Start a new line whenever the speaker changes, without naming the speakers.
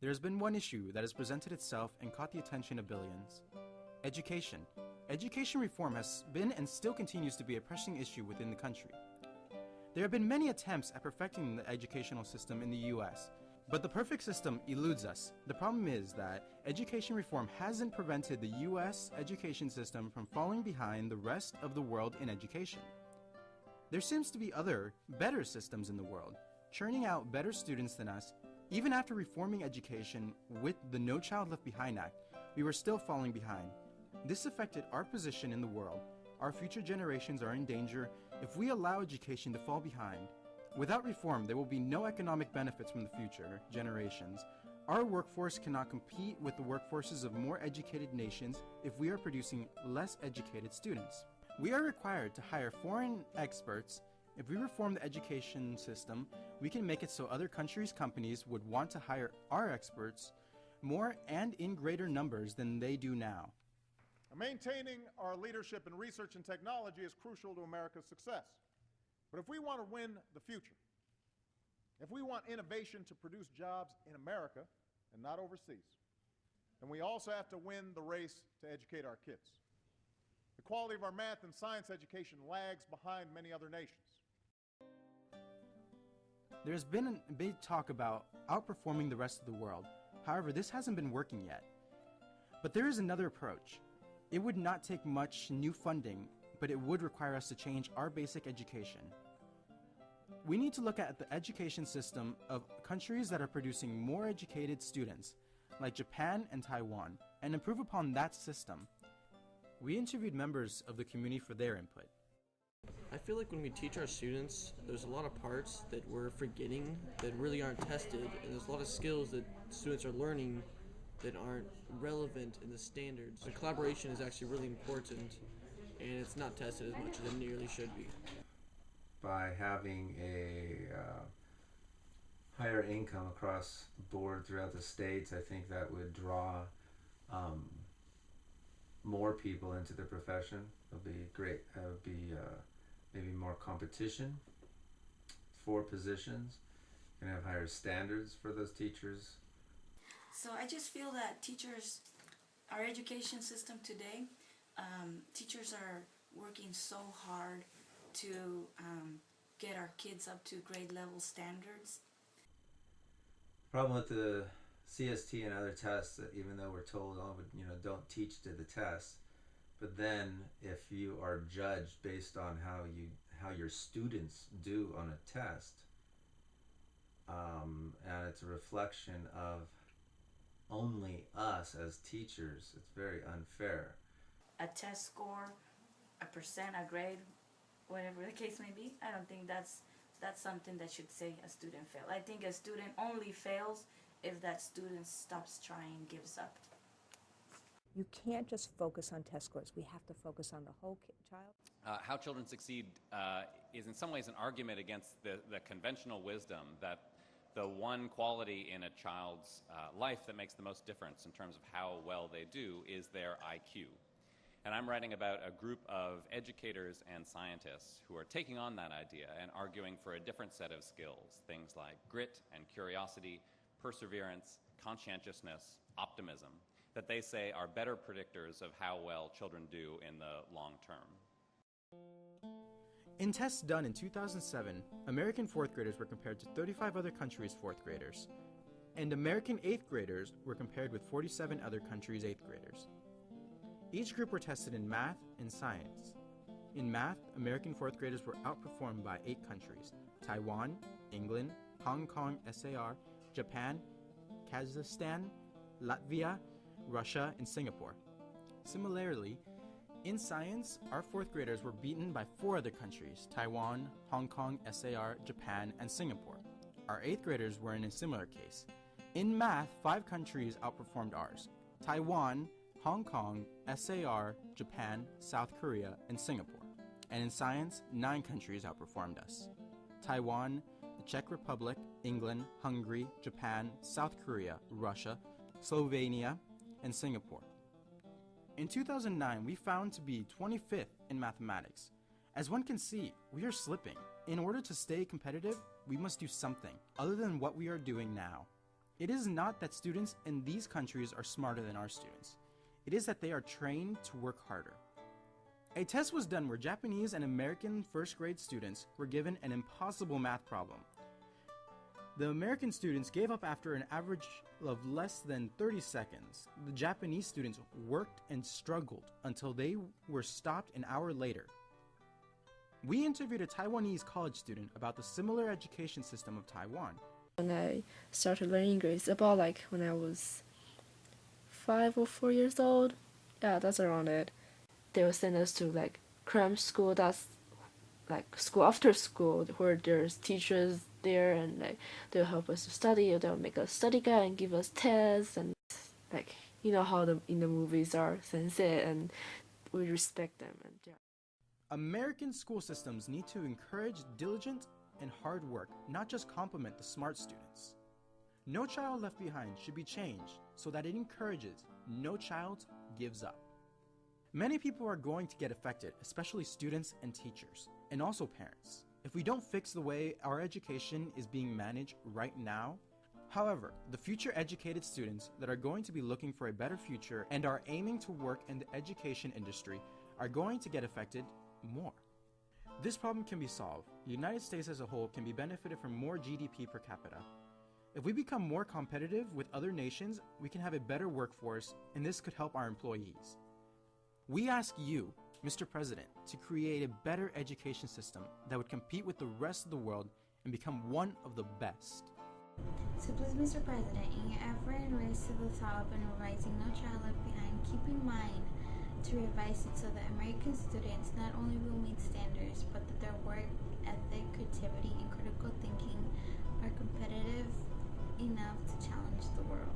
There has been one issue that has presented itself and caught the attention of billions. Education. Education reform has been and still continues to be a pressing issue within the country. There have been many attempts at perfecting the educational system in the US, but the perfect system eludes us. The problem is that education reform hasn't prevented the US education system from falling behind the rest of the world in education. There seems to be other, better systems in the world, churning out better students than us. Even after reforming education with the No Child Left Behind Act, we were still falling behind. This affected our position in the world. Our future generations are in danger if we allow education to fall behind. Without reform, there will be no economic benefits from the future generations. Our workforce cannot compete with the workforces of more educated nations if we are producing less educated students. We are required to hire foreign experts. If we reform the education system, we can make it so other countries' companies would want to hire our experts more and in greater numbers than they do now.
Maintaining our leadership in research and technology is crucial to America's success. But if we want to win the future, if we want innovation to produce jobs in America and not overseas, then we also have to win the race to educate our kids. The quality of our math and science education lags behind many other nations.
There's been a big talk about outperforming the rest of the world. However, this hasn't been working yet. But there is another approach. It would not take much new funding, but it would require us to change our basic education. We need to look at the education system of countries that are producing more educated students, like Japan and Taiwan, and improve upon that system. We interviewed members of the community for their input.
I feel like when we teach our students, there's a lot of parts that we're forgetting that really aren't tested, and there's a lot of skills that students are learning that aren't relevant in the standards. So collaboration is actually really important, and it's not tested as much as it nearly should be.
By having a higher income across the board throughout the states, I think that would draw more people into the profession. It'll be great. It would be maybe more competition for positions. You're gonna have higher standards for those teachers.
So I just feel that teachers, our education system today, teachers are working so hard to get our kids up to grade level standards.
Problem with the CST and other tests, that even though we're told, oh, don't teach to the test, but then if you are judged based on how your students do on a test, and it's a reflection of only us as teachers, it's very unfair.
A test score, a percent, a grade, whatever the case may be, I don't think that's something that should say a student failed. I think a student only fails if that student stops trying, gives up.
You can't just focus on test scores. We have to focus on the whole child.
How children succeed is in some ways an argument against the conventional wisdom that the one quality in a child's life that makes the most difference in terms of how well they do is their IQ. And I'm writing about a group of educators and scientists who are taking on that idea and arguing for a different set of skills, things like grit and curiosity, perseverance, conscientiousness, optimism, that they say are better predictors of how well children do in the long term.
In tests done in 2007, American 4th graders were compared to 35 other countries' 4th graders, and American 8th graders were compared with 47 other countries' 8th graders. Each group were tested in math and science. In math, American 4th graders were outperformed by 8 countries: Taiwan, England, Hong Kong, SAR, Japan, Kazakhstan, Latvia, Russia, and Singapore. Similarly, in science, our 4th graders were beaten by 4 other countries: Taiwan, Hong Kong, SAR, Japan, and Singapore. Our 8th graders were in a similar case. In math, 5 countries outperformed ours: Taiwan, Hong Kong, SAR, Japan, South Korea, and Singapore. And in science, 9 countries outperformed us: Taiwan, the Czech Republic, England, Hungary, Japan, South Korea, Russia, Slovenia, and Singapore. In 2009, we found to be 25th in mathematics. As one can see, we are slipping. in order to stay competitive, we must do something other than what we are doing now. It is not that students in these countries are smarter than our students. It is that they are trained to work harder. A test was done where Japanese and American first grade students were given an impossible math problem. The American students gave up after an average of less than 30 seconds. The Japanese students worked and struggled until they were stopped an hour later. We interviewed a Taiwanese college student about the similar education system of Taiwan.
When I started learning English, about like when I was 5 or 4 years old, yeah, that's around it. They will send us to like cram school, that's like school after school, where there's teachers there and like they'll help us to study, or they'll make a study guide and give us tests, and like you know how in the movies are sensei, and we respect them. And yeah.
American school systems need to encourage diligent and hard work, not just compliment the smart students. No Child Left Behind should be changed so that it encourages no child gives up. Many people are going to get affected, especially students and teachers, and also parents, if we don't fix the way our education is being managed right now. However, the future educated students that are going to be looking for a better future and are aiming to work in the education industry are going to get affected more. This problem can be solved. The United States as a whole can be benefited from more GDP per capita. If we become more competitive with other nations, we can have a better workforce, and this could help our employees. We ask you, Mr. President, to create a better education system that would compete with the rest of the world and become one of the best.
So please, Mr. President, in your effort and race to the top and revising No Child Left Behind, keep in mind to revise it so that American students not only will meet standards, but that their work ethic, creativity, and critical thinking are competitive enough to challenge the world.